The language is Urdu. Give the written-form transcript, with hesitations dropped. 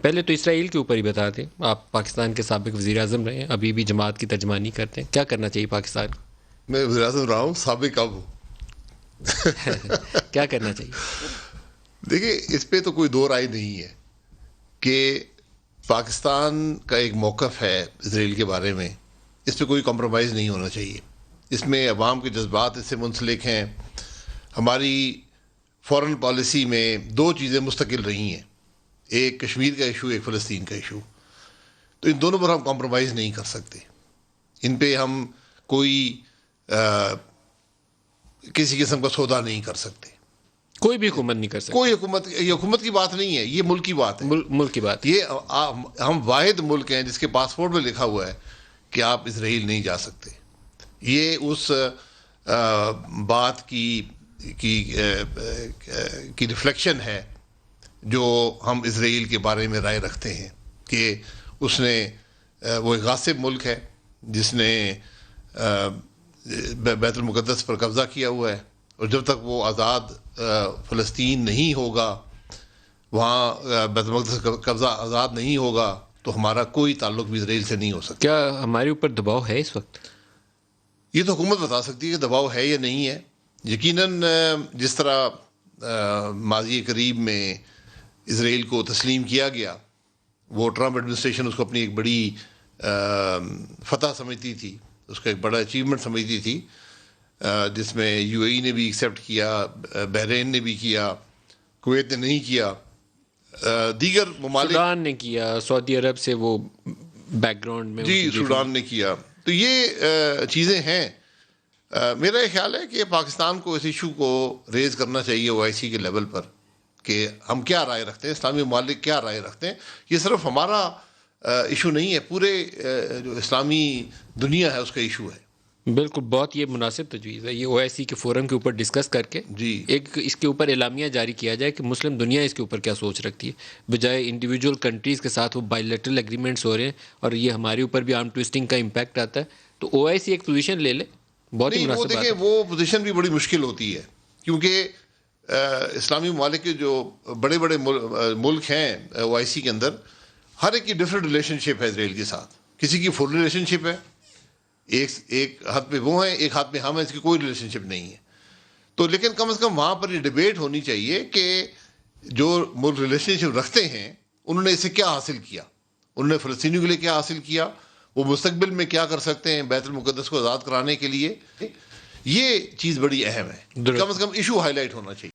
پہلے تو اسرائیل کے اوپر ہی بتا دیں. آپ پاکستان کے سابق وزیر اعظم رہے ہیں, ابھی بھی جماعت کی ترجمانی کرتے ہیں, کیا کرنا چاہیے پاکستان کو؟ میں وزیر اعظم رہا ہوں, سابق اب ہوں. کیا کرنا چاہیے؟ دیکھیے, اس پہ تو کوئی دو رائے نہیں ہے کہ پاکستان کا ایک موقف ہے اسرائیل کے بارے میں, اس پہ کوئی کمپرومائز نہیں ہونا چاہیے. اس میں عوام کے جذبات اس سے منسلک ہیں. ہماری فورن پالیسی میں دو چیزیں مستقل رہی ہیں, ایک کشمیر کا ایشو, ایک فلسطین کا ایشو. تو ان دونوں پر ہم کمپرومائز نہیں کر سکتے. ان پہ ہم کوئی کسی قسم کا سودا نہیں کر سکتے. کوئی بھی حکومت نہیں کر سکتی. کوئی حکومت, یہ حکومت کی بات نہیں ہے, یہ ملک کی بات ہے. ملک کی بات. یہ ہم واحد ملک ہیں جس کے پاسپورٹ میں لکھا ہوا ہے کہ آپ اسرائیل نہیں جا سکتے. یہ اس بات کی ریفلیکشن ہے جو ہم اسرائیل کے بارے میں رائے رکھتے ہیں کہ اس نے, وہ ایک غاصب ملک ہے جس نے بیت المقدس پر قبضہ کیا ہوا ہے, اور جب تک وہ آزاد فلسطین نہیں ہوگا, وہاں بیت المقدس کا قبضہ آزاد نہیں ہوگا, تو ہمارا کوئی تعلق بھی اسرائیل سے نہیں ہو سکتا. کیا ہمارے اوپر دباؤ ہے اس وقت؟ یہ تو حکومت بتا سکتی ہے کہ دباؤ ہے یا نہیں ہے. یقیناً جس طرح ماضی قریب میں اسرائیل کو تسلیم کیا گیا, وہ ٹرمپ ایڈمنسٹریشن اس کو اپنی ایک بڑی فتح سمجھتی تھی, اس کا ایک بڑا اچیومنٹ سمجھتی تھی, جس میں یو اے ای نے بھی ایکسیپٹ کیا, بحرین نے بھی کیا, کویت نے نہیں کیا, دیگر ممالک, سوڈان نے کیا, سعودی عرب سے وہ بیک گراؤنڈ میں, جی سوڈان نے کیا. تو یہ چیزیں ہیں. میرا یہ خیال ہے کہ پاکستان کو اس ایشو کو ریز کرنا چاہیے او آئی سی کے لیول پر, کہ ہم کیا رائے رکھتے ہیں, اسلامی ممالک کیا رائے رکھتے ہیں. یہ صرف ہمارا ایشو نہیں ہے, پورے جو اسلامی دنیا ہے اس کا ایشو ہے. بالکل, بہت یہ مناسب تجویز ہے. یہ او آئی سی کے فورم کے اوپر ڈسکس کر کے ایک اس کے اوپر اعلامیہ جاری کیا جائے کہ مسلم دنیا اس کے اوپر کیا سوچ رکھتی ہے, بجائے انڈیویجول کنٹریز کے ساتھ وہ بائی لیٹرل ایگریمنٹس ہو رہے ہیں اور یہ ہمارے اوپر بھی آرم ٹویسٹنگ کا امپیکٹ آتا ہے. تو او آئی سی ایک پوزیشن لے لے, بہت ہی مناسب بات ہے. وہ پوزیشن بھی بڑی مشکل ہوتی ہے, کیونکہ اسلامی ممالک کے جو بڑے بڑے ملک ہیں او آئی سی کے اندر, ہر ایک کی ڈفرینٹ ریلیشن شپ ہے اسرائیل کے ساتھ. کسی کی فل ریلیشن شپ ہے, ایک ہاتھ پہ وہ ہیں, ایک ہاتھ پہ ہم ہیں, اس کی کوئی ریلیشن شپ نہیں ہے. تو لیکن کم از کم وہاں پر یہ ڈبیٹ ہونی چاہیے کہ جو ملک ریلیشن شپ رکھتے ہیں انہوں نے اسے کیا حاصل کیا, انہوں نے فلسطینیوں کے لیے کیا حاصل کیا, وہ مستقبل میں کیا کر سکتے ہیں بیت المقدس کو آزاد کرانے کے لیے. یہ چیز بڑی اہم ہے, کم از کم ایشو ہائی لائٹ ہونا چاہیے.